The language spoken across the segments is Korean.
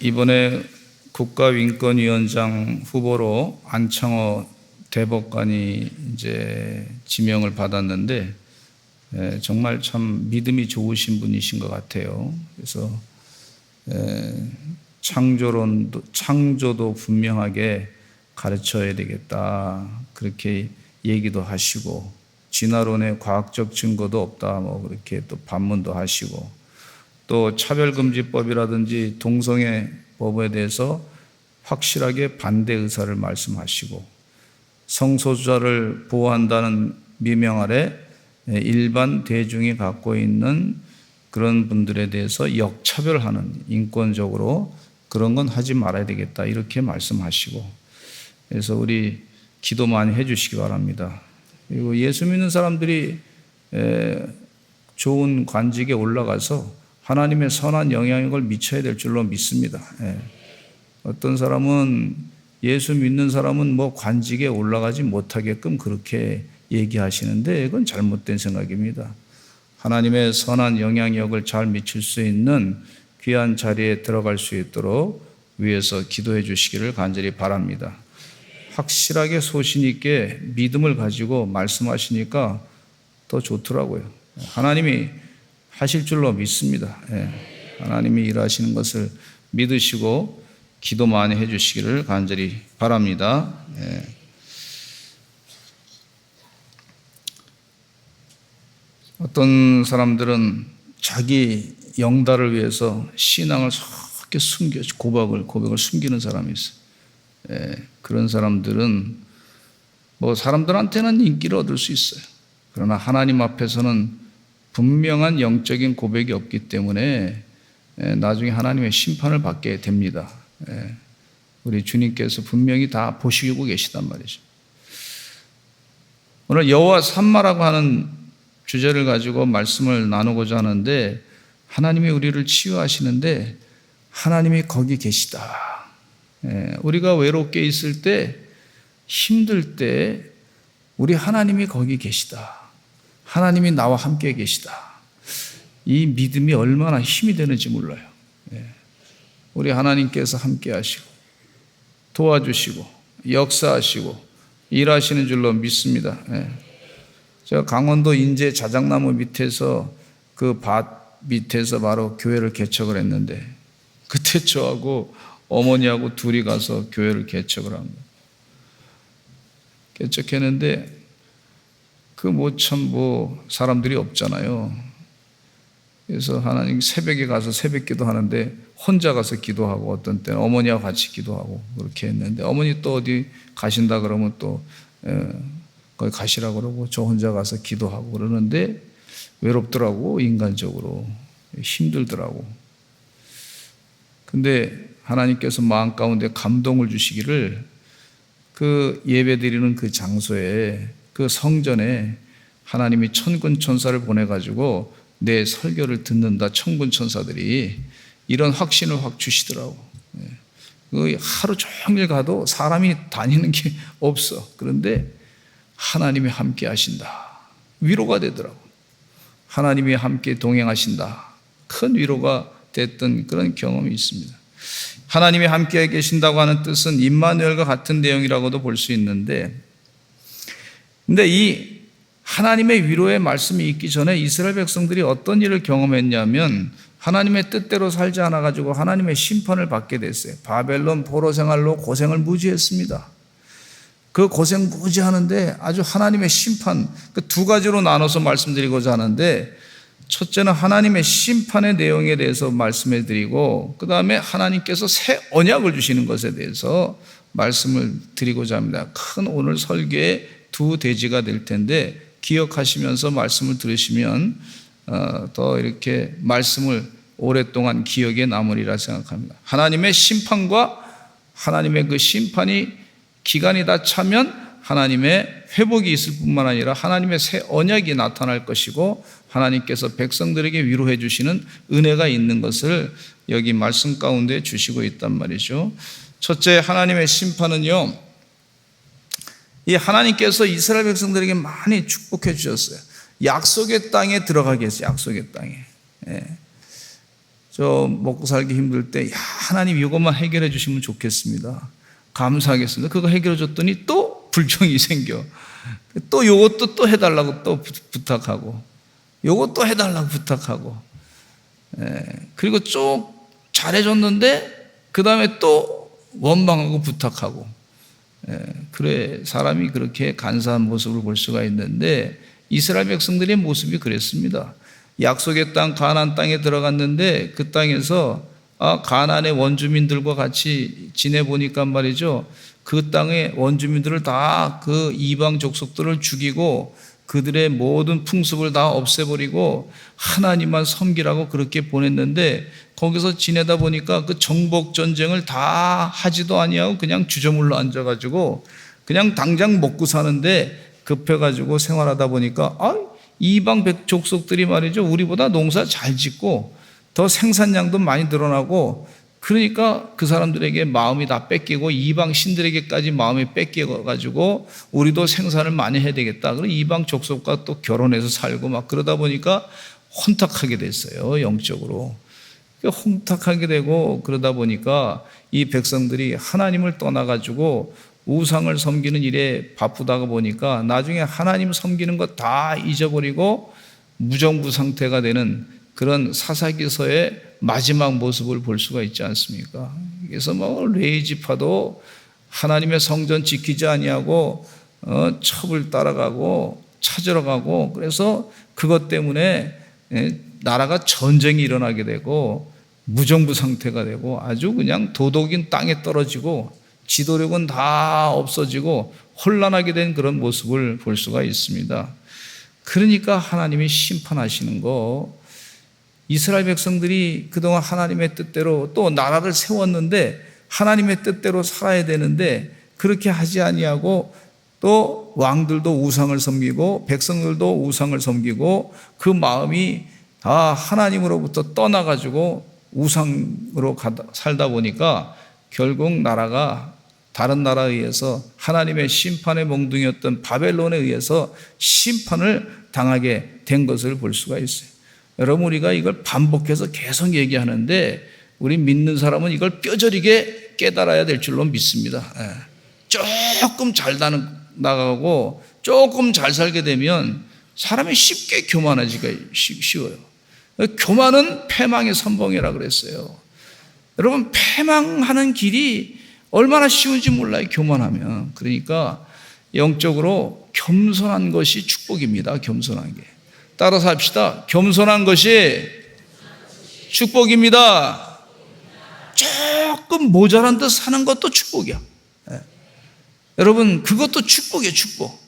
이번에 국가인권위원장 후보로 안창호 대법관이 이제 지명을 받았는데 정말 참 믿음이 좋으신 분이신 것 같아요. 그래서 창조도 분명하게 가르쳐야 되겠다 그렇게 얘기도 하시고, 진화론에 과학적 증거도 없다 뭐 그렇게 또 반문도 하시고, 또 차별금지법이라든지 동성애법에 대해서 확실하게 반대 의사를 말씀하시고, 성소수자를 보호한다는 미명 아래 일반 대중이 갖고 있는 그런 분들에 대해서 역차별하는, 인권적으로 그런 건 하지 말아야 되겠다 이렇게 말씀하시고, 그래서 우리 기도 많이 해 주시기 바랍니다. 그리고 예수 믿는 사람들이 좋은 관직에 올라가서 하나님의 선한 영향력을 미쳐야 될 줄로 믿습니다. 어떤 사람은, 예수 믿는 사람은 뭐 관직에 올라가지 못하게끔 그렇게 얘기하시는데 이건 잘못된 생각입니다. 하나님의 선한 영향력을 잘 미칠 수 있는 귀한 자리에 들어갈 수 있도록 위에서 기도해 주시기를 간절히 바랍니다. 확실하게 소신 있게 믿음을 가지고 말씀하시니까 더 좋더라고요. 하나님이 하실 줄로 믿습니다. 하나님이 일하시는 것을 믿으시고 기도 많이 해 주시기를 간절히 바랍니다. 어떤 사람들은 자기 영달을 위해서 신앙을 그렇게 고백을 숨기는 사람이 있어요. 그런 사람들은 뭐 사람들한테는 인기를 얻을 수 있어요. 그러나 하나님 앞에서는 분명한 영적인 고백이 없기 때문에 나중에 하나님의 심판을 받게 됩니다. 우리 주님께서 분명히 다 보시고 계시단 말이죠. 오늘 여호와 삼마라고 하는 주제를 가지고 말씀을 나누고자 하는데, 하나님이 우리를 치유하시는데 하나님이 거기 계시다. 우리가 외롭게 있을 때, 힘들 때 우리 하나님이 거기 계시다. 하나님이 나와 함께 계시다. 이 믿음이 얼마나 힘이 되는지 몰라요. 우리 하나님께서 함께 하시고 도와주시고 역사하시고 일하시는 줄로 믿습니다. 제가 강원도 인제 자작나무 밑에서 그 밭 밑에서 바로 교회를 개척을 했는데, 그때 저하고 어머니하고 둘이 가서 교회를 개척을 합니다. 개척했는데 사람들이 없잖아요. 그래서 하나님 새벽에 가서 새벽 기도하는데 혼자 가서 기도하고, 어떤 때는 어머니와 같이 기도하고 그렇게 했는데, 어머니 또 어디 가신다 그러면 또 거기 가시라고 그러고 저 혼자 가서 기도하고 그러는데 외롭더라고. 인간적으로 힘들더라고. 근데 하나님께서 마음 가운데 감동을 주시기를, 그 예배 드리는 그 장소에, 그 성전에 하나님이 천군 천사를 보내가지고 내 설교를 듣는다, 천군 천사들이, 이런 확신을 확 주시더라고. 하루 종일 가도 사람이 다니는 게 없어. 그런데 하나님이 함께 하신다. 위로가 되더라고. 하나님이 함께 동행하신다. 큰 위로가 됐던 그런 경험이 있습니다. 하나님이 함께 계신다고 하는 뜻은 임마누엘과 같은 내용이라고도 볼 수 있는데, 근데 이 하나님의 위로의 말씀이 있기 전에 이스라엘 백성들이 어떤 일을 경험했냐면, 하나님의 뜻대로 살지 않아 가지고 하나님의 심판을 받게 됐어요. 바벨론 포로 생활로 고생을 무지했습니다. 그 고생 무지하는데 아주 하나님의 심판, 그 두 가지로 나눠서 말씀드리고자 하는데, 첫째는 하나님의 심판의 내용에 대해서 말씀해 드리고, 그 다음에 하나님께서 새 언약을 주시는 것에 대해서 말씀을 드리고자 합니다. 큰 오늘 설교의 두 대지가 될 텐데, 기억하시면서 말씀을 들으시면 더 이렇게 말씀을 오랫동안 기억에 남으리라 생각합니다. 하나님의 심판과 하나님의 그 심판이 기간이 다 차면 하나님의 회복이 있을 뿐만 아니라 하나님의 새 언약이 나타날 것이고, 하나님께서 백성들에게 위로해 주시는 은혜가 있는 것을 여기 말씀 가운데 주시고 있단 말이죠. 첫째, 하나님의 심판은요, 이 하나님께서 이스라엘 백성들에게 많이 축복해 주셨어요. 약속의 땅에 들어가게 했어요. 약속의 땅에. 저 먹고 살기 힘들 때, 야, 하나님 이것만 해결해 주시면 좋겠습니다. 감사하겠습니다. 그거 해결해 줬더니 또 불평이 생겨. 또 요것도 또 해달라고 또 부탁하고, 요것도 해달라고 부탁하고, 그리고 쭉 잘해줬는데 그 다음에 또 원망하고 부탁하고. 그래, 사람이 그렇게 간사한 모습을 볼 수가 있는데 이스라엘 백성들의 모습이 그랬습니다. 약속의 땅 가나안 땅에 들어갔는데 그 땅에서 가나안의 원주민들과 같이 지내보니까 말이죠, 그 땅의 원주민들을 다 그 이방 족속들을 죽이고 그들의 모든 풍습을 다 없애버리고 하나님만 섬기라고 그렇게 보냈는데, 거기서 지내다 보니까 그 정복 전쟁을 다 하지도 아니하고 그냥 주저물러 앉아가지고 그냥 당장 먹고 사는데 급해가지고 생활하다 보니까 이방 족속들이 말이죠, 우리보다 농사 잘 짓고 더 생산량도 많이 늘어나고, 그러니까 그 사람들에게 마음이 다 뺏기고 이방 신들에게까지 마음이 뺏겨가지고 우리도 생산을 많이 해야 되겠다. 그리고 이방 족속과 또 결혼해서 살고 막 그러다 보니까 혼탁하게 됐어요, 영적으로. 혼탁하게 되고 그러다 보니까 이 백성들이 하나님을 떠나가지고 우상을 섬기는 일에 바쁘다가 보니까 나중에 하나님 섬기는 거 다 잊어버리고 무정부 상태가 되는 그런 사사기서의 마지막 모습을 볼 수가 있지 않습니까? 그래서 레위 지파도 하나님의 성전 지키지 아니하고 첩을 따라가고 찾으러 가고, 그래서 그것 때문에 나라가 전쟁이 일어나게 되고 무정부 상태가 되고 아주 그냥 도덕인 땅에 떨어지고 지도력은 다 없어지고 혼란하게 된 그런 모습을 볼 수가 있습니다. 그러니까 하나님이 심판하시는 거, 이스라엘 백성들이 그동안 하나님의 뜻대로 또 나라를 세웠는데 하나님의 뜻대로 살아야 되는데 그렇게 하지 아니하고 또 왕들도 우상을 섬기고 백성들도 우상을 섬기고 그 마음이 다 하나님으로부터 떠나가지고 우상으로 살다 보니까 결국 나라가 다른 나라에 의해서 하나님의 심판의 몽둥이였던 바벨론에 의해서 심판을 당하게 된 것을 볼 수가 있어요. 여러분, 우리가 이걸 반복해서 계속 얘기하는데 우리 믿는 사람은 이걸 뼈저리게 깨달아야 될 줄로 믿습니다. 조금 잘 나가고 조금 잘 살게 되면 사람이 쉽게 교만해지기가 쉬워요. 교만은 패망의 선봉이라 그랬어요. 여러분, 패망하는 길이 얼마나 쉬운지 몰라요, 교만하면. 그러니까 영적으로 겸손한 것이 축복입니다. 겸손한 게. 따라서 합시다. 겸손한 것이 축복입니다. 조금 모자란 듯 사는 것도 축복이야. 여러분, 그것도 축복이에요, 축복.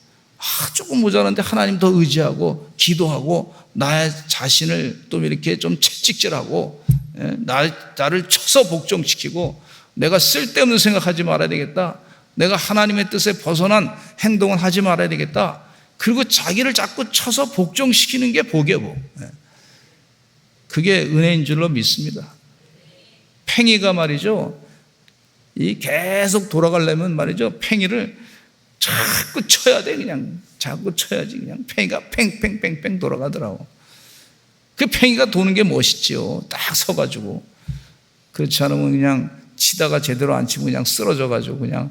조금 모자란데 하나님 더 의지하고 기도하고 나의 자신을 또 이렇게 좀 채찍질하고 나를 쳐서 복종시키고 내가 쓸데없는 생각하지 말아야 되겠다. 내가 하나님의 뜻에 벗어난 행동은 하지 말아야 되겠다. 그리고 자기를 자꾸 쳐서 복종시키는 게 복이에요, 복. 그게 은혜인 줄로 믿습니다. 팽이가 말이죠, 이 계속 돌아가려면 말이죠, 팽이를 자꾸 쳐야 돼. 그냥 자꾸 쳐야지. 그냥 팽이가 팽팽팽팽 돌아가더라고. 그 팽이가 도는 게 멋있지요. 딱 서가지고. 그렇지 않으면 그냥 치다가 제대로 안 치고 그냥 쓰러져가지고 그냥.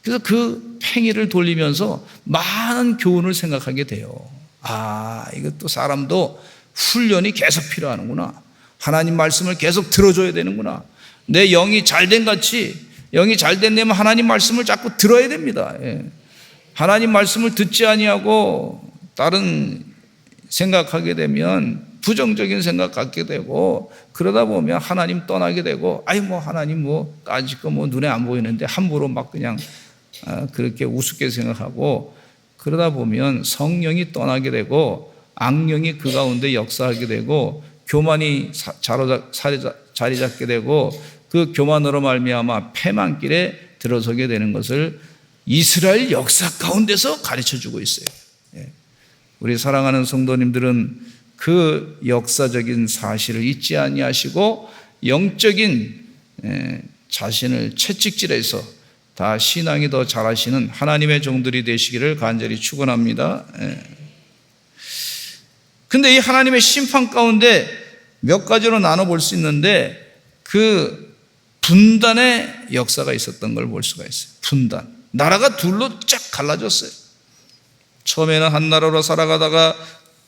그래서 그 팽이를 돌리면서 많은 교훈을 생각하게 돼요. 이것도 사람도 훈련이 계속 필요하는구나. 하나님 말씀을 계속 들어줘야 되는구나. 내 영이 잘된 같이, 영이 잘된 데면 하나님 말씀을 자꾸 들어야 됩니다. 하나님 말씀을 듣지 아니하고 다른 생각하게 되면 부정적인 생각 갖게 되고, 그러다 보면 하나님 떠나게 되고, 하나님 아직 눈에 안 보이는데 함부로 막 그냥 그렇게 우습게 생각하고, 그러다 보면 성령이 떠나게 되고 악령이 그 가운데 역사하게 되고 교만이 자리 잡게 되고 그 교만으로 말미암아 패망길에 들어서게 되는 것을 이스라엘 역사 가운데서 가르쳐주고 있어요. 우리 사랑하는 성도님들은 그 역사적인 사실을 잊지 아니하시고 영적인 자신을 채찍질해서 다 신앙이 더 잘하시는 하나님의 종들이 되시기를 간절히 축원합니다. 근데 이 하나님의 심판 가운데 몇 가지로 나눠볼 수 있는데 그 분단의 역사가 있었던 걸 볼 수가 있어요. 분단. 나라가 둘로 쫙 갈라졌어요. 처음에는 한 나라로 살아가다가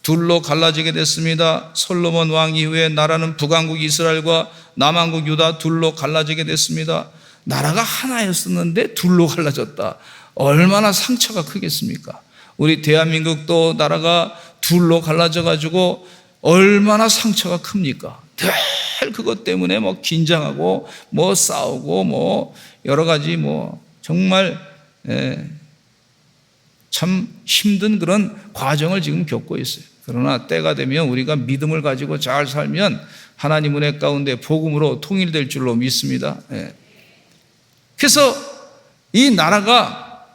둘로 갈라지게 됐습니다. 솔로몬 왕 이후에 나라는 북왕국 이스라엘과 남왕국 유다 둘로 갈라지게 됐습니다. 나라가 하나였었는데 둘로 갈라졌다. 얼마나 상처가 크겠습니까? 우리 대한민국도 나라가 둘로 갈라져 가지고 얼마나 상처가 큽니까? 늘 그것 때문에 뭐 긴장하고 뭐 싸우고 뭐 여러 가지 뭐 정말 참 힘든 그런 과정을 지금 겪고 있어요. 그러나 때가 되면 우리가 믿음을 가지고 잘 살면 하나님 은혜 가운데 복음으로 통일될 줄로 믿습니다. 그래서 이 나라가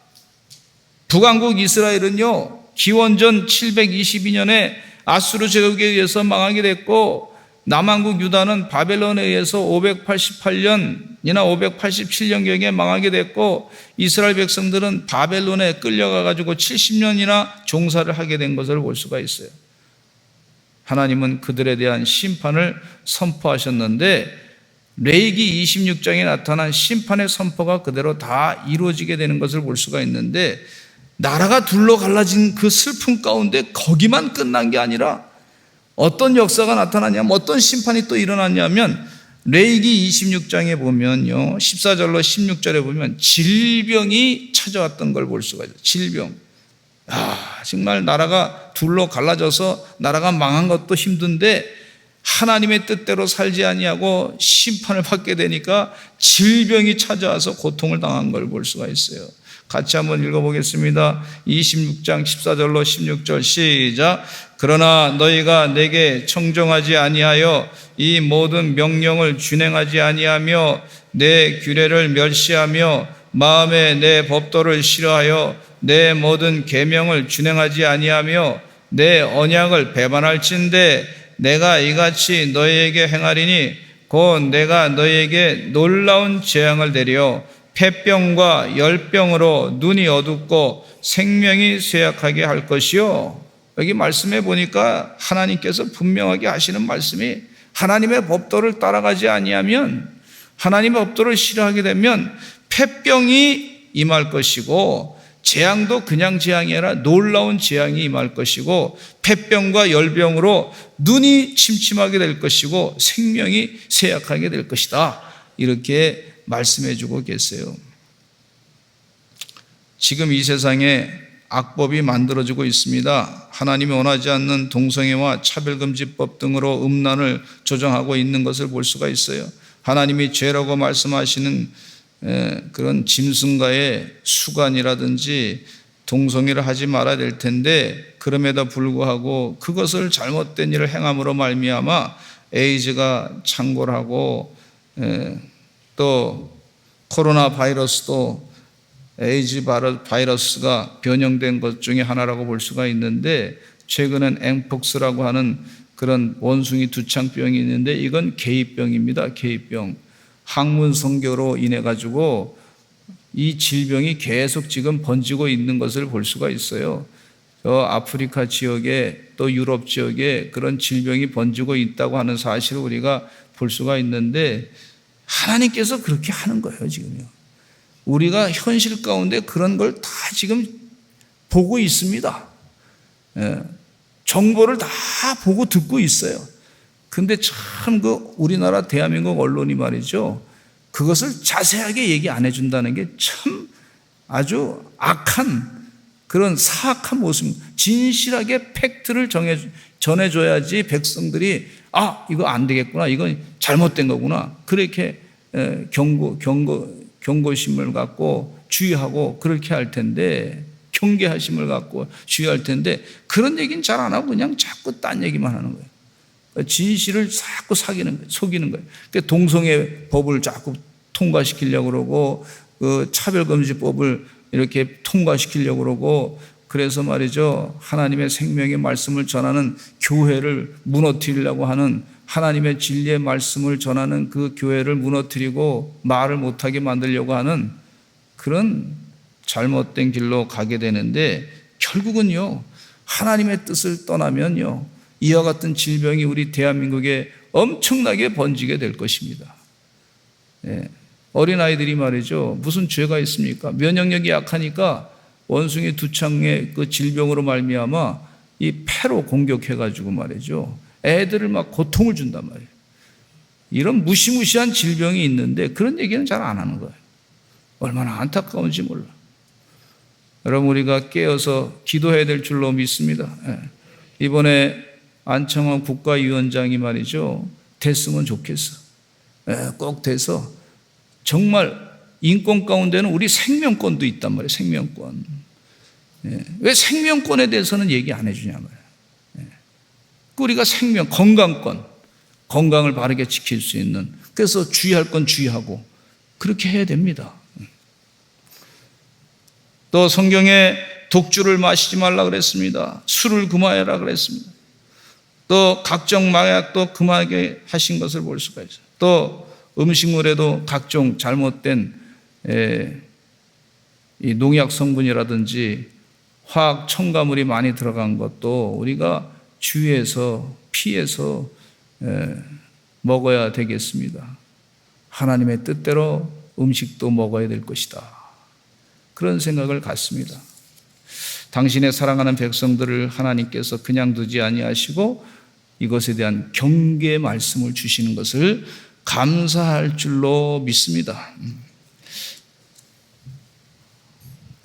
북왕국 이스라엘은요, 기원전 722년에 아수르 제국에 의해서 망하게 됐고, 남왕국 유다는 바벨론에 의해서 588년이나 587년경에 망하게 됐고, 이스라엘 백성들은 바벨론에 끌려가 가지고 70년이나 종사를 하게 된 것을 볼 수가 있어요. 하나님은 그들에 대한 심판을 선포하셨는데 레위기 26장에 나타난 심판의 선포가 그대로 다 이루어지게 되는 것을 볼 수가 있는데, 나라가 둘로 갈라진 그 슬픔 가운데 거기만 끝난 게 아니라 어떤 역사가 나타나냐면, 어떤 심판이 또 일어났냐면, 레위기 26장에 보면요, 14절로 16절에 보면 질병이 찾아왔던 걸 볼 수가 있어요. 질병. 정말 나라가 둘로 갈라져서 나라가 망한 것도 힘든데 하나님의 뜻대로 살지 아니하고 심판을 받게 되니까 질병이 찾아와서 고통을 당한 걸 볼 수가 있어요. 같이 한번 읽어보겠습니다. 26장 14절로 16절 시작. 그러나 너희가 내게 청종하지 아니하여 이 모든 명령을 준행하지 아니하며 내 규례를 멸시하며 마음에 내 법도를 싫어하여 내 모든 계명을 준행하지 아니하며 내 언약을 배반할진대 내가 이같이 너희에게 행하리니 곧 내가 너희에게 놀라운 재앙을 내려 폐병과 열병으로 눈이 어둡고 생명이 쇠약하게 할 것이요. 여기 말씀해 보니까 하나님께서 분명하게 하시는 말씀이, 하나님의 법도를 따라가지 아니하면, 하나님의 법도를 싫어하게 되면 폐병이 임할 것이고, 재앙도 그냥 재앙이 아니라 놀라운 재앙이 임할 것이고, 폐병과 열병으로 눈이 침침하게 될 것이고 생명이 쇠약하게 될 것이다. 이렇게 말씀해 주고 계세요. 지금 이 세상에 악법이 만들어지고 있습니다. 하나님이 원하지 않는 동성애와 차별금지법 등으로 음란을 조장하고 있는 것을 볼 수가 있어요. 하나님이 죄라고 말씀하시는 그런 짐승과의 수간이라든지 동성애를 하지 말아야 될 텐데, 그럼에도 불구하고 그것을 잘못된 일을 행함으로 말미암아 에이즈가 창궐하고, 또 코로나 바이러스도 에이즈 바이러스가 변형된 것 중에 하나라고 볼 수가 있는데, 최근엔 엠폭스라고 하는 그런 원숭이 두창병이 있는데 이건 개입병입니다. 개입병. 항문 성교로 인해 가지고 이 질병이 계속 지금 번지고 있는 것을 볼 수가 있어요. 저 아프리카 지역에 또 유럽 지역에 그런 질병이 번지고 있다고 하는 사실을 우리가 볼 수가 있는데, 하나님께서 그렇게 하는 거예요, 지금요. 우리가 현실 가운데 그런 걸 다 지금 보고 있습니다. 정보를 다 보고 듣고 있어요. 근데 참 우리나라 대한민국 언론이 말이죠, 그것을 자세하게 얘기 안 해준다는 게 참 아주 악한 그런 사악한 모습. 진실하게 팩트를 전해줘야지 백성들이 이거 안 되겠구나, 이건 잘못된 거구나, 그렇게 경고심을 갖고 주의하고 그렇게 할 텐데, 경계하심을 갖고 주의할 텐데, 그런 얘기는 잘 안 하고 그냥 자꾸 딴 얘기만 하는 거예요. 진실을 자꾸 속이는 거예요. 동성애 법을 자꾸 통과시키려고 그러고, 그 차별금지법을 이렇게 통과시키려고 그러고, 그래서 말이죠, 하나님의 생명의 말씀을 전하는 교회를 무너뜨리려고 하는, 하나님의 진리의 말씀을 전하는 그 교회를 무너뜨리고 말을 못하게 만들려고 하는 그런 잘못된 길로 가게 되는데, 결국은요, 하나님의 뜻을 떠나면요, 이와 같은 질병이 우리 대한민국에 엄청나게 번지게 될 것입니다. 예. 어린아이들이 말이죠. 무슨 죄가 있습니까? 면역력이 약하니까 원숭이 두창의 그 질병으로 말미암아 이 폐로 공격해가지고 말이죠. 애들을 막 고통을 준단 말이에요. 이런 무시무시한 질병이 있는데 그런 얘기는 잘 안 하는 거예요. 얼마나 안타까운지 몰라. 여러분, 우리가 깨어서 기도해야 될 줄로 믿습니다. 이번에 안청환 국가위원장이 말이죠. 됐으면 좋겠어. 꼭 돼서 정말 인권 가운데는 우리 생명권도 있단 말이에요. 생명권. 왜 생명권에 대해서는 얘기 안 해주냐 말이에요. 우리가 생명, 건강권, 건강을 바르게 지킬 수 있는, 그래서 주의할 건 주의하고 그렇게 해야 됩니다. 또 성경에 독주를 마시지 말라 그랬습니다. 술을 금하여라 그랬습니다. 또 각종 마약도 금하게 하신 것을 볼 수가 있어요. 또 음식물에도 각종 잘못된 이 농약 성분이라든지 화학 첨가물이 많이 들어간 것도 우리가 주의해서 피해서 먹어야 되겠습니다. 하나님의 뜻대로 음식도 먹어야 될 것이다. 그런 생각을 갖습니다. 당신의 사랑하는 백성들을 하나님께서 그냥 두지 아니하시고 이것에 대한 경계의 말씀을 주시는 것을 감사할 줄로 믿습니다.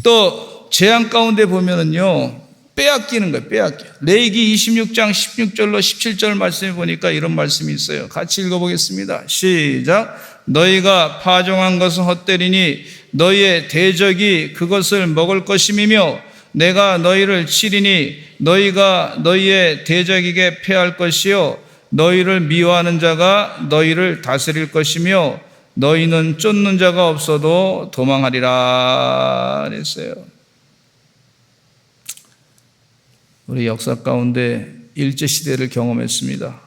또 재앙 가운데 보면은요, 빼앗기는 거예요. 빼앗겨. 레위기 26장 16절로 17절 말씀에 보니까 이런 말씀이 있어요. 같이 읽어보겠습니다. 시작. 너희가 파종한 것은 헛되리니 너희의 대적이 그것을 먹을 것임이며 내가 너희를 치리니 너희가 너희의 대적에게 패할 것이요 너희를 미워하는 자가 너희를 다스릴 것이며 너희는 쫓는 자가 없어도 도망하리라 그랬어요. 우리 역사 가운데 일제시대를 경험했습니다.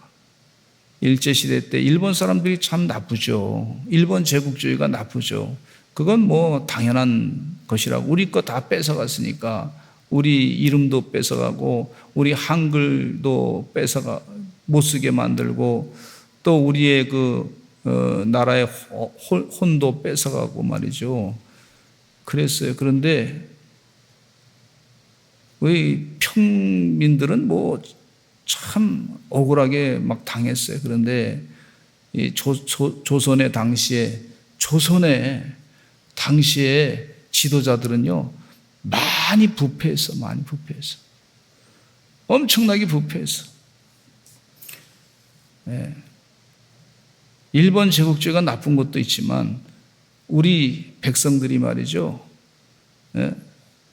일제시대 때 일본 사람들이 참 나쁘죠. 일본 제국주의가 나쁘죠. 그건 뭐 당연한 것이라고. 우리 거 다 뺏어갔으니까 우리 이름도 뺏어가고 우리 한글도 뺏어가 못 쓰게 만들고 또 우리의 나라의 혼도 뺏어가고 말이죠. 그랬어요. 그런데 우리 평민들은 뭐 참 억울하게 막 당했어요. 그런데 이 조선의 당시에 지도자들은요 많이 부패했어. 엄청나게 부패했어. 일본 제국주의가 나쁜 것도 있지만 우리 백성들이 말이죠,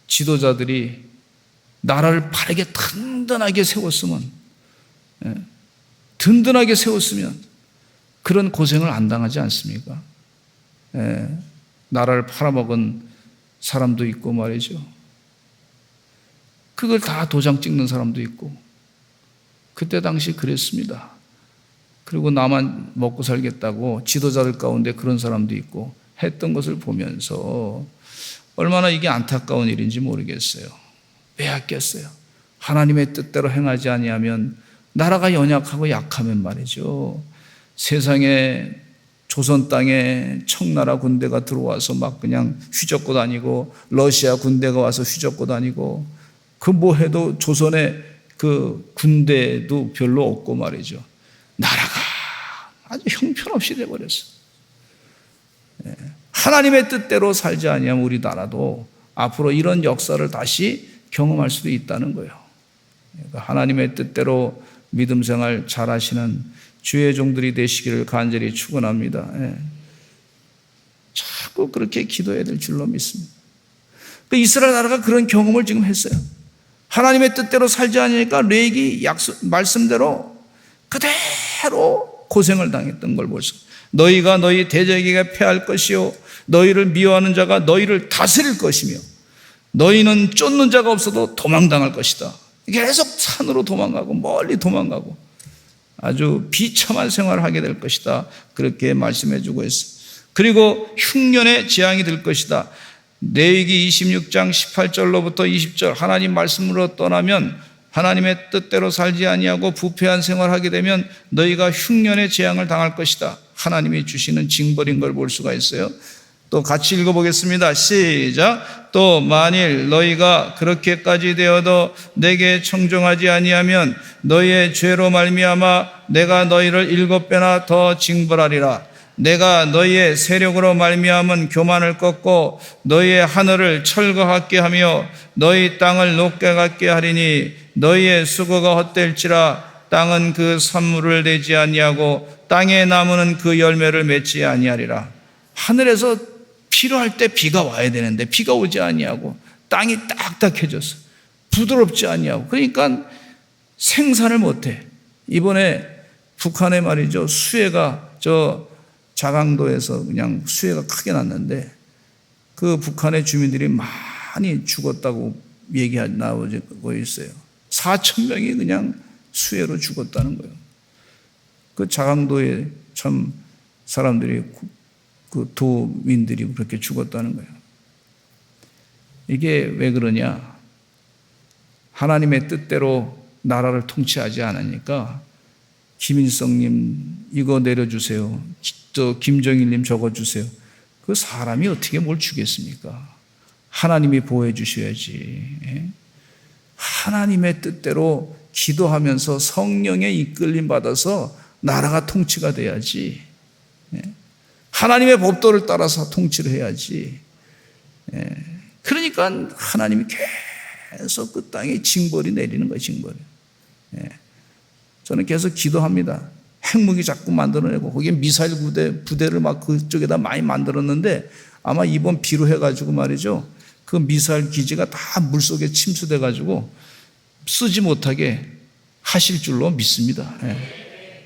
지도자들이 나라를 바르게 든든하게 세웠으면 그런 고생을 안 당하지 않습니까? 나라를 팔아먹은 사람도 있고 말이죠. 그걸 다 도장 찍는 사람도 있고 그때 당시 그랬습니다. 그리고 나만 먹고 살겠다고 지도자들 가운데 그런 사람도 있고 했던 것을 보면서 얼마나 이게 안타까운 일인지 모르겠어요. 빼앗겼어요. 하나님의 뜻대로 행하지 아니하면 나라가 연약하고 약하면 말이죠. 세상에 조선 땅에 청나라 군대가 들어와서 막 그냥 휘젓고 다니고 러시아 군대가 와서 휘젓고 다니고 그 뭐 해도 조선의 그 군대도 별로 없고 말이죠. 나라가 아주 형편없이 돼버렸어. 하나님의 뜻대로 살지 아니하면 우리 나라도 앞으로 이런 역사를 다시 경험할 수도 있다는 거예요. 하나님의 뜻대로 믿음 생활 잘하시는 주의 종들이 되시기를 간절히 축원합니다. 자꾸 그렇게 기도해야 될 줄로 믿습니다. 이스라엘 나라가 그런 경험을 지금 했어요. 하나님의 뜻대로 살지 않으니까 레위기 말씀대로 그대로 고생을 당했던 걸 보시고 너희가 너희 대적에게 패할 것이요 너희를 미워하는 자가 너희를 다스릴 것이며 너희는 쫓는 자가 없어도 도망당할 것이다. 계속 산으로 도망가고 멀리 도망가고 아주 비참한 생활을 하게 될 것이다. 그렇게 말씀해 주고 있어요. 그리고 흉년의 재앙이 될 것이다. 레위기 26장 18절로부터 20절 하나님 말씀으로 떠나면 하나님의 뜻대로 살지 아니하고 부패한 생활하게 되면 너희가 흉년의 재앙을 당할 것이다. 하나님이 주시는 징벌인 걸 볼 수가 있어요. 또 같이 읽어보겠습니다. 시작. 또 만일 너희가 그렇게까지 되어도 내게 청종하지 아니하면 너희의 죄로 말미암아 내가 너희를 7배나 더 징벌하리라. 내가 너희의 세력으로 말미암은 교만을 꺾고 너희의 하늘을 철거 같게 하며 너희 땅을 높게 같게 하리니 너희의 수고가 헛될지라. 땅은 그 산물을 내지 아니하고 땅의 나무는 그 열매를 맺지 아니하리라. 하늘에서 필요할 때 비가 와야 되는데 비가 오지 아니하고 땅이 딱딱해져서 부드럽지 아니하고 그러니까 생산을 못해. 이번에 북한에 말이죠, 수해가 자강도에서 그냥 수해가 크게 났는데 그 북한의 주민들이 많이 죽었다고 나오고 있어요. 4,000명이 그냥 수해로 죽었다는 거예요. 그 자강도에 참 사람들이, 그 도민들이 그렇게 죽었다는 거예요. 이게 왜 그러냐? 하나님의 뜻대로 나라를 통치하지 않으니까 김일성님 이거 내려주세요. 또 김정일님 저거 주세요. 그 사람이 어떻게 뭘 주겠습니까? 하나님이 보호해 주셔야지. 하나님의 뜻대로 기도하면서 성령의 이끌림 받아서 나라가 통치가 돼야지. 하나님의 법도를 따라서 통치를 해야지. 그러니까 하나님이 계속 그 땅에 징벌이 내리는 거예요. 징벌이. 저는 계속 기도합니다. 핵무기 자꾸 만들어내고 거기에 미사일 부대를 막 그쪽에다 많이 만들었는데 아마 이번 비로 해가지고 말이죠, 그 미사일 기지가 다 물속에 침수돼가지고 쓰지 못하게 하실 줄로 믿습니다.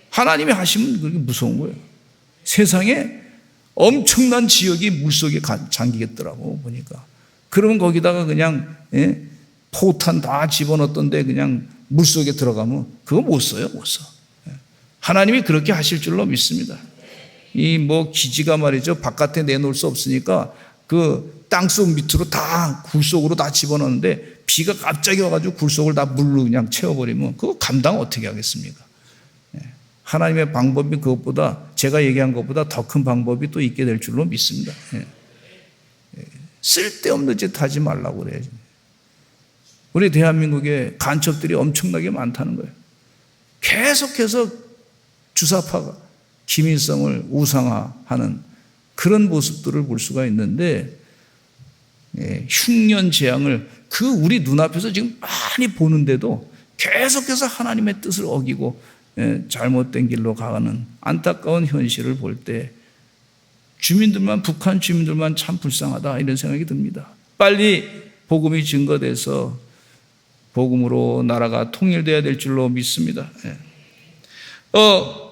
하나님이 하시면 그게 무서운 거예요. 세상에 엄청난 지역이 물속에 잠기겠더라고 보니까. 그러면 거기다가 그냥 포탄 다 집어넣었던데 그냥 물속에 들어가면 그거 못 써요. 못 써. 하나님이 그렇게 하실 줄로 믿습니다. 이 기지가 말이죠, 바깥에 내놓을 수 없으니까 그 땅속 밑으로 다 굴속으로 다 집어넣는데 비가 갑자기 와가지고 굴속을 다 물로 그냥 채워버리면 그거 감당 어떻게 하겠습니까? 하나님의 방법이 그것보다, 제가 얘기한 것보다 더 큰 방법이 또 있게 될 줄로 믿습니다. 쓸데없는 짓 하지 말라고 그래야지. 우리 대한민국에 간첩들이 엄청나게 많다는 거예요. 계속해서 주사파가 김일성을 우상화하는 그런 모습들을 볼 수가 있는데, 흉년 재앙을 우리 눈앞에서 지금 많이 보는데도 계속해서 하나님의 뜻을 어기고 잘못된 길로 가는 안타까운 현실을 볼 때 북한 주민들만 참 불쌍하다 이런 생각이 듭니다. 빨리 복음이 증거돼서 복음으로 나라가 통일돼야 될 줄로 믿습니다.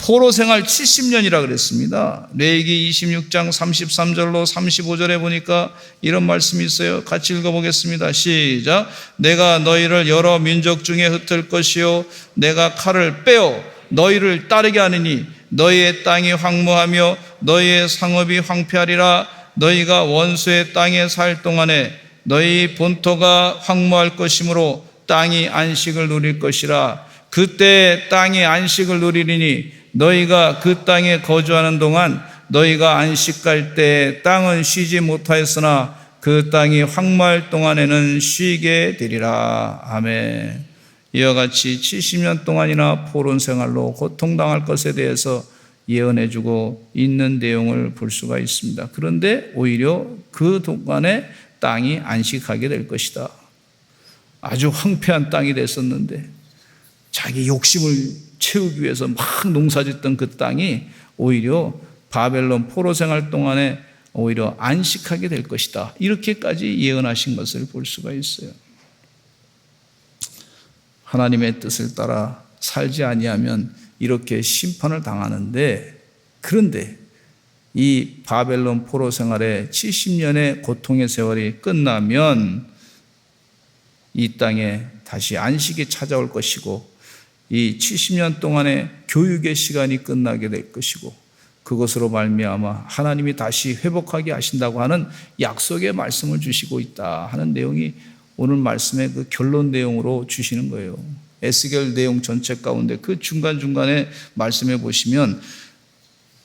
포로 생활 70년이라 그랬습니다. 레위기 26장 33절로 35절에 보니까 이런 말씀이 있어요. 같이 읽어보겠습니다. 시작. 내가 너희를 여러 민족 중에 흩을 것이요 내가 칼을 빼어 너희를 따르게 하느니 너희의 땅이 황무하며 너희의 상업이 황폐하리라. 너희가 원수의 땅에 살 동안에 너희 본토가 황무할 것이므로 땅이 안식을 누릴 것이라. 그때 땅이 안식을 누리리니 너희가 그 땅에 거주하는 동안 너희가 안식할 때 땅은 쉬지 못하였으나 그 땅이 황무할 동안에는 쉬게 되리라. 아멘. 이와 같이 70년 동안이나 포론 생활로 고통당할 것에 대해서 예언해주고 있는 내용을 볼 수가 있습니다. 그런데 오히려 그 동안에 땅이 안식하게 될 것이다. 아주 황폐한 땅이 됐었는데 자기 욕심을 채우기 위해서 막 농사짓던 그 땅이 오히려 바벨론 포로 생활 동안에 오히려 안식하게 될 것이다. 이렇게까지 예언하신 것을 볼 수가 있어요. 하나님의 뜻을 따라 살지 아니하면 이렇게 심판을 당하는데, 그런데 이 바벨론 포로 생활의 70년의 고통의 세월이 끝나면 이 땅에 다시 안식이 찾아올 것이고 이 70년 동안의 교육의 시간이 끝나게 될 것이고 그것으로 말미암아 하나님이 다시 회복하게 하신다고 하는 약속의 말씀을 주시고 있다 하는 내용이 오늘 말씀의 그 결론 내용으로 주시는 거예요. 에스겔 내용 전체 가운데 그 중간중간에 말씀해 보시면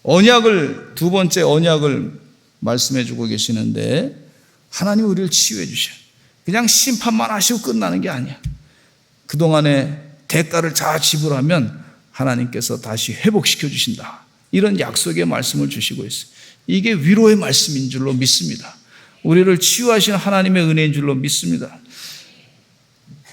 언약을, 두 번째 언약을 말씀해 주고 계시는데 하나님 우리를 치유해 주셔요. 그냥 심판만 하시고 끝나는 게 아니야. 그동안에 대가를 다 지불하면 하나님께서 다시 회복시켜 주신다. 이런 약속의 말씀을 주시고 있어요. 이게 위로의 말씀인 줄로 믿습니다. 우리를 치유하신 하나님의 은혜인 줄로 믿습니다.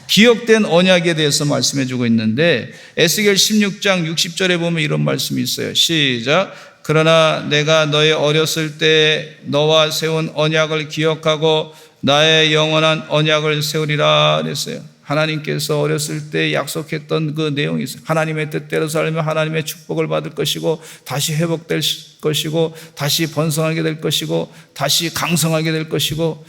기억된 언약에 대해서 말씀해 주고 있는데 에스겔 16장 60절에 보면 이런 말씀이 있어요. 시작. 그러나 내가 너의 어렸을 때 너와 세운 언약을 기억하고 나의 영원한 언약을 세우리라 그랬어요. 하나님께서 어렸을 때 약속했던 그 내용이 있어요. 하나님의 뜻대로 살면 하나님의 축복을 받을 것이고 다시 회복될 것이고 다시 번성하게 될 것이고 다시 강성하게 될 것이고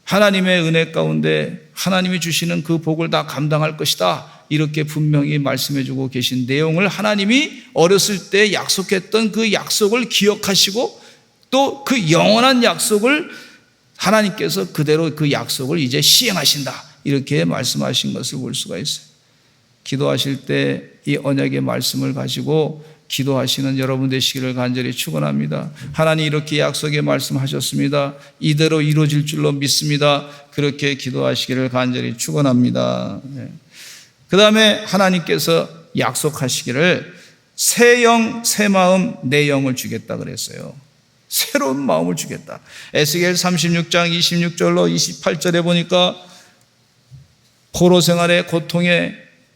하나님의 은혜 가운데 하나님이 주시는 그 복을 다 감당할 것이다. 이렇게 분명히 말씀해 주고 계신 내용을 하나님이 어렸을 때 약속했던 그 약속을 기억하시고 또 그 영원한 약속을 하나님께서 그대로 그 약속을 이제 시행하신다. 이렇게 말씀하신 것을 볼 수가 있어요. 기도하실 때 이 언약의 말씀을 가지고 기도하시는 여러분 되시기를 간절히 축원합니다. 하나님 이렇게 약속의 말씀하셨습니다. 이대로 이루어질 줄로 믿습니다. 그렇게 기도하시기를 간절히 축원합니다. 그 다음에 하나님께서 약속하시기를 새 영, 새 마음, 내 영을 주겠다 그랬어요. 새로운 마음을 주겠다. 에스겔 36장 26절로 28절에 보니까 포로 생활의 고통에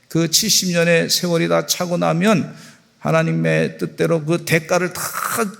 그 70년의 세월이 다 차고 나면 하나님의 뜻대로 그 대가를 다,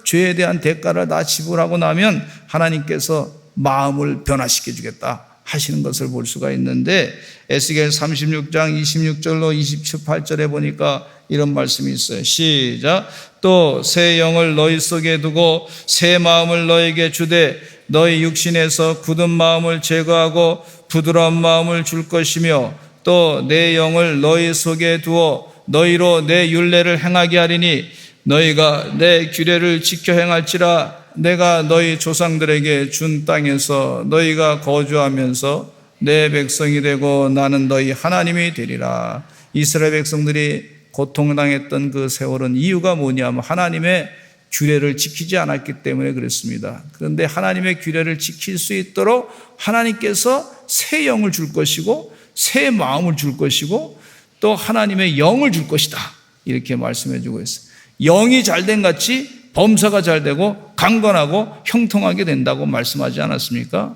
죄에 대한 대가를 다 지불하고 나면 하나님께서 마음을 변화시켜 주겠다 하시는 것을 볼 수가 있는데 에스겔 36장 26절로 28절에 보니까 이런 말씀이 있어요. 시작. 또 새 영을 너희 속에 두고 새 마음을 너에게 주되 너희 육신에서 굳은 마음을 제거하고 부드러운 마음을 줄 것이며 또 내 영을 너희 속에 두어 너희로 내 율례를 행하게 하리니 너희가 내 규례를 지켜 행할지라 내가 너희 조상들에게 준 땅에서 너희가 거주하면서 내 백성이 되고 나는 너희 하나님이 되리라. 이스라엘 백성들이 고통당했던 그 세월은 이유가 뭐냐면 하나님의 규례를 지키지 않았기 때문에 그렇습니다. 그런데 하나님의 규례를 지킬 수 있도록 하나님께서 새 영을 줄 것이고 새 마음을 줄 것이고 또 하나님의 영을 줄 것이다. 이렇게 말씀해 주고 있어요. 영이 잘된 같이 범사가 잘되고 강건하고 형통하게 된다고 말씀하지 않았습니까?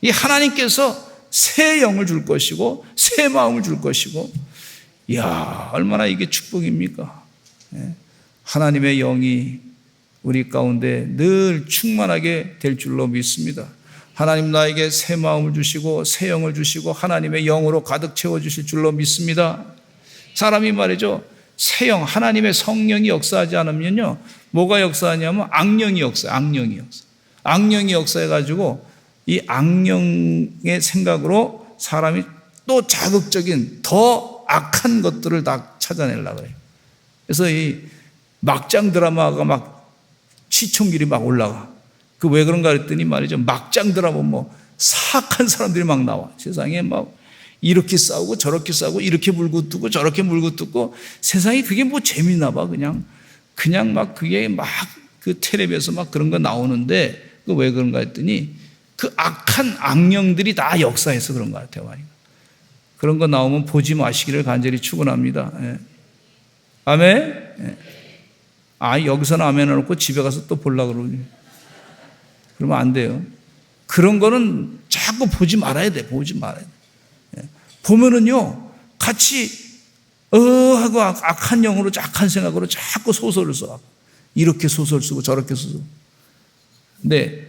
이 하나님께서 새 영을 줄 것이고 새 마음을 줄 것이고 이야 얼마나 이게 축복입니까? 하나님의 영이 우리 가운데 늘 충만하게 될 줄로 믿습니다. 하나님 나에게 새 마음을 주시고 새 영을 주시고 하나님의 영으로 가득 채워주실 줄로 믿습니다. 사람이 말이죠. 새 영, 하나님의 성령이 역사하지 않으면요. 뭐가 역사하냐면 악령이 역사해요. 악령이 역사해가지고 이 악령의 생각으로 사람이 또 자극적인 더 악한 것들을 다 찾아내려고 해요. 그래서 이 막장 드라마가 막 시청률이 막 올라가. 그 왜 그런가 그랬더니 말이죠. 막장 드라마 뭐 사악한 사람들이 막 나와. 세상에 막 이렇게 싸우고 저렇게 싸우고 이렇게 물고 뜯고 저렇게 물고 뜯고 세상에 그게 뭐 재미나 봐. 그냥 막 그게 막 그 텔레비에서 막 그런 거 나오는데 그 왜 그런가 했더니 그 악한 악령들이 다 역사해서 그런 것 같아요. 그런 거 나오면 보지 마시기를 간절히 축원합니다. 예. 아멘. 예. 여기서는 아멘 해놓고 집에 가서 또 보려고 그러니 그러면 안 돼요. 그런 거는 자꾸 보지 말아야 돼. 예. 보면은요 같이 하고 악한 영으로 악한 생각으로 자꾸 소설을 써. 이렇게 소설 쓰고 저렇게 쓰고. 근데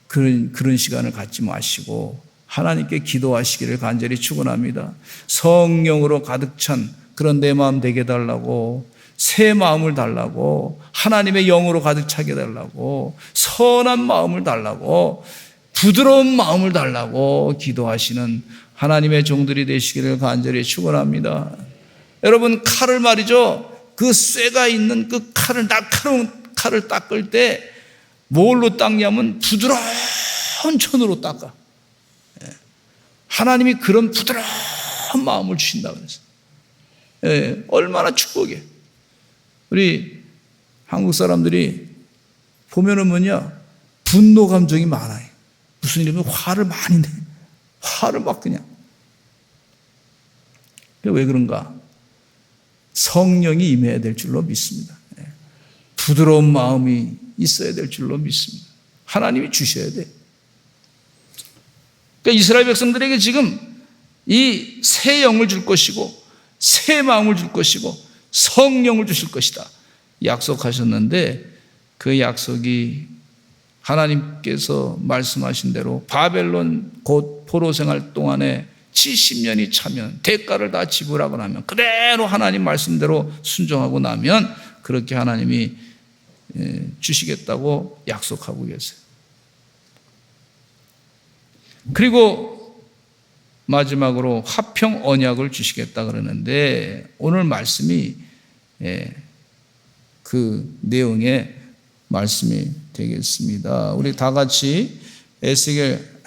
그런 시간을 갖지 마시고 하나님께 기도하시기를 간절히 축원합니다. 성령으로 가득 찬 그런 내 마음 되게 달라고 새 마음을 달라고 하나님의 영으로 가득 차게 달라고 선한 마음을 달라고 부드러운 마음을 달라고 기도하시는 하나님의 종들이 되시기를 간절히 축원합니다. 여러분 칼을 말이죠. 그 쇠가 있는 그 칼을 날카로운 칼을 닦을 때 뭘로 닦냐면 부드러운 천으로 닦아. 하나님이 그런 부드러운 이런 마음을 주신다 그랬어요. 예, 얼마나 축복이에요. 우리 한국 사람들이 보면은 분노 감정이 많아요. 무슨 일이면 화를 많이 내. 화를 막 그냥. 왜 그런가? 성령이 임해야 될 줄로 믿습니다. 부드러운 마음이 있어야 될 줄로 믿습니다. 하나님이 주셔야 돼. 그러니까 이스라엘 백성들에게 지금 이 새 영을 줄 것이고 새 마음을 줄 것이고 성령을 주실 것이다 약속하셨는데, 그 약속이 하나님께서 말씀하신 대로 바벨론 곧 포로 생활 동안에 70년이 차면, 대가를 다 지불하고 나면, 그대로 하나님 말씀대로 순종하고 나면 그렇게 하나님이 주시겠다고 약속하고 계세요. 그리고 마지막으로 화평 언약을 주시겠다 그러는데, 오늘 말씀이 그 내용의 말씀이 되겠습니다. 우리 다 같이 에스겔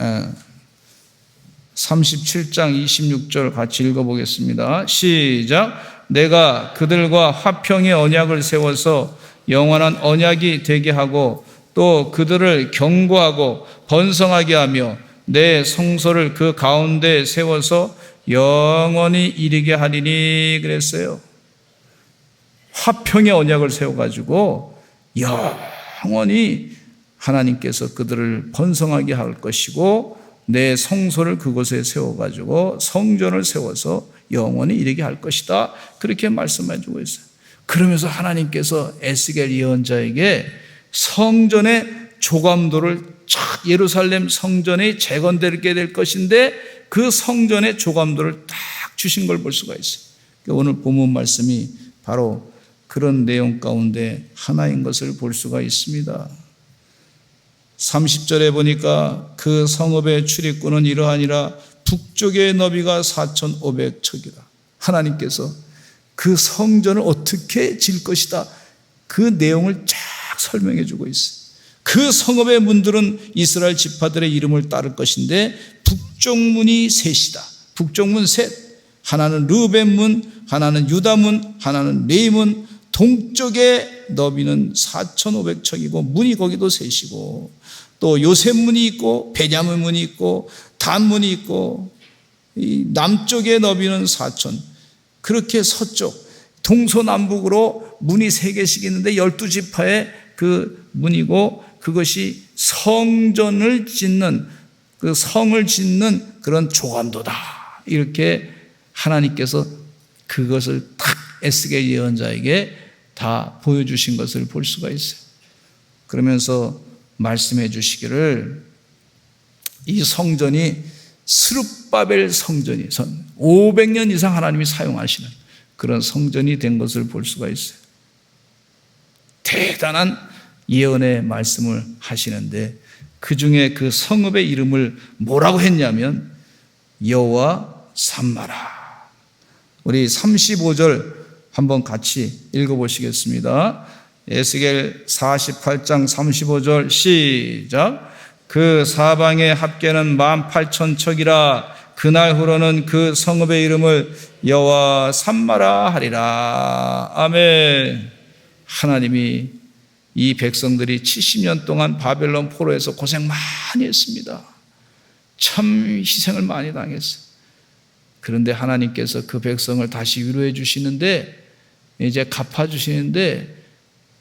37장 26절 같이 읽어보겠습니다. 시작. 내가 그들과 화평의 언약을 세워서 영원한 언약이 되게 하고 또 그들을 경고하고 번성하게 하며 내 성소를 그 가운데 세워서 영원히 이르게 하리니 그랬어요. 화평의 언약을 세워가지고 영원히 하나님께서 그들을 번성하게 할 것이고, 내 성소를 그곳에 세워가지고 성전을 세워서 영원히 이르게 할 것이다, 그렇게 말씀해 주고 있어요. 그러면서 하나님께서 에스겔 예언자에게 성전의 조감도를 예루살렘 성전에 재건되게 될 것인데, 그 성전의 조감도를 딱 주신 걸 볼 수가 있어요. 오늘 본문 말씀이 바로 그런 내용 가운데 하나인 것을 볼 수가 있습니다. 30절에 보니까 그 성읍의 출입구는 이러하니라. 북쪽의 너비가 4,500척이라. 하나님께서 그 성전을 어떻게 질 것이다, 그 내용을 쫙 설명해 주고 있어요. 그 성읍의 문들은 이스라엘 지파들의 이름을 따를 것인데, 북쪽 문이 셋이다. 북쪽 문 셋. 하나는 르벤 문, 하나는 유다 문, 하나는 레위 문. 동쪽의 너비는 4,500척이고 문이 거기도 셋이고, 또 요셉 문이 있고 베냐민 문이 있고 단 문이 있고, 이 남쪽의 너비는 4,000. 그렇게 서쪽 동서남북으로 문이 3개씩 있는데 12지파의 그 문이고, 그것이 성전을 짓는, 그 성을 짓는 그런 조감도다, 이렇게 하나님께서 그것을 딱 에스겔 예언자에게 다 보여주신 것을 볼 수가 있어요. 그러면서 말씀해 주시기를, 이 성전이 스룹바벨 성전이 500년 이상 하나님이 사용하시는 그런 성전이 된 것을 볼 수가 있어요. 대단한 예언의 말씀을 하시는데, 그 중에 그 성읍의 이름을 뭐라고 했냐면 여호와 삼마라. 우리 35절 한번 같이 읽어보시겠습니다. 에스겔 48장 35절 시작. 그 사방의 합계는 18,000척이라. 그날 후로는 그 성읍의 이름을 여호와 삼마라 하리라. 아멘. 하나님이 이 백성들이 70년 동안 바벨론 포로에서 고생 많이 했습니다. 참 희생을 많이 당했어요. 그런데 하나님께서 그 백성을 다시 위로해 주시는데, 이제 갚아주시는데,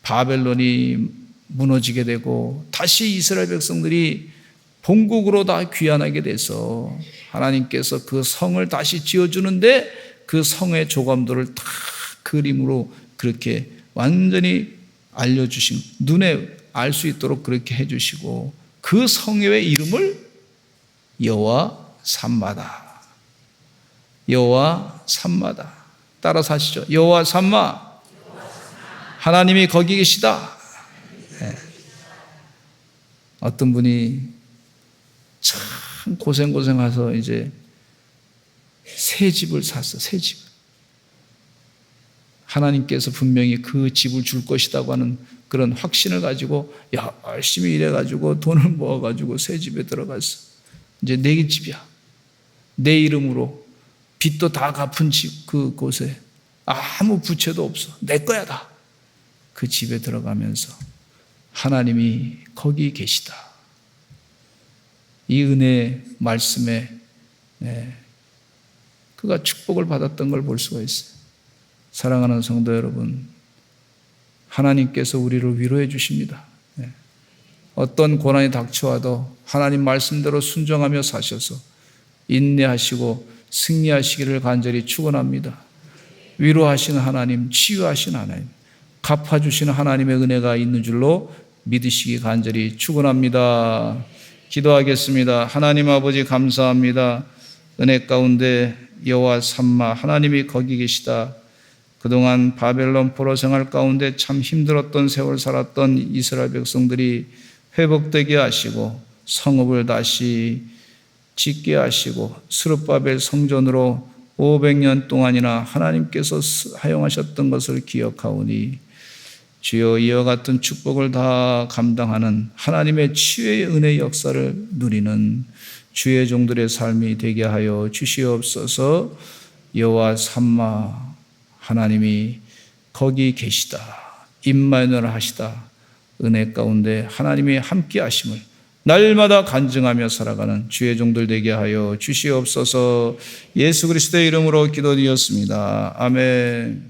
바벨론이 무너지게 되고 다시 이스라엘 백성들이 본국으로 다 귀환하게 돼서 하나님께서 그 성을 다시 지어주는데, 그 성의 조감도를 다 그림으로 그렇게 완전히 알려주신, 눈에 알 수 있도록 그렇게 해주시고, 그 성의 이름을 여호와 삼마다. 여호와 삼마다. 따라서 하시죠. 여호와 삼마. 하나님이 거기 계시다. 네. 어떤 분이 참 고생해서 이제 새 집을 샀어. 새 집. 하나님께서 분명히 그 집을 줄 것이라고 하는 그런 확신을 가지고 열심히 일해가지고 돈을 모아가지고 새 집에 들어갔어. 이제 내 집이야. 내 이름으로 빚도 다 갚은 집 그곳에 아무 부채도 없어. 내 거야 다. 그 집에 들어가면서 하나님이 거기 계시다. 이 은혜의 말씀에 그가 축복을 받았던 걸 볼 수가 있어요. 사랑하는 성도 여러분, 하나님께서 우리를 위로해 주십니다. 어떤 고난이 닥쳐와도 하나님 말씀대로 순종하며 사셔서 인내하시고 승리하시기를 간절히 축원합니다. 위로하시는 하나님, 치유하시는 하나님, 갚아주시는 하나님의 은혜가 있는 줄로 믿으시기 간절히 축원합니다. 기도하겠습니다. 하나님 아버지 감사합니다. 은혜 가운데 여호와 삼마 하나님이 거기 계시다. 그동안 바벨론 포로 생활 가운데 참 힘들었던 세월 살았던 이스라엘 백성들이 회복되게 하시고 성읍을 다시 짓게 하시고 스룹바벨 성전으로 500년 동안이나 하나님께서 사용하셨던 것을 기억하오니 주여 이와 같은 축복을 다 감당하는 하나님의 치유의 은혜의 역사를 누리는 주의 종들의 삶이 되게 하여 주시옵소서. 여호와 삼마 하나님이 거기 계시다. 임마누엘 하시다. 은혜 가운데 하나님이 함께 하심을 날마다 간증하며 살아가는 주의 종들 되게 하여 주시옵소서. 예수 그리스도의 이름으로 기도드렸습니다. 아멘.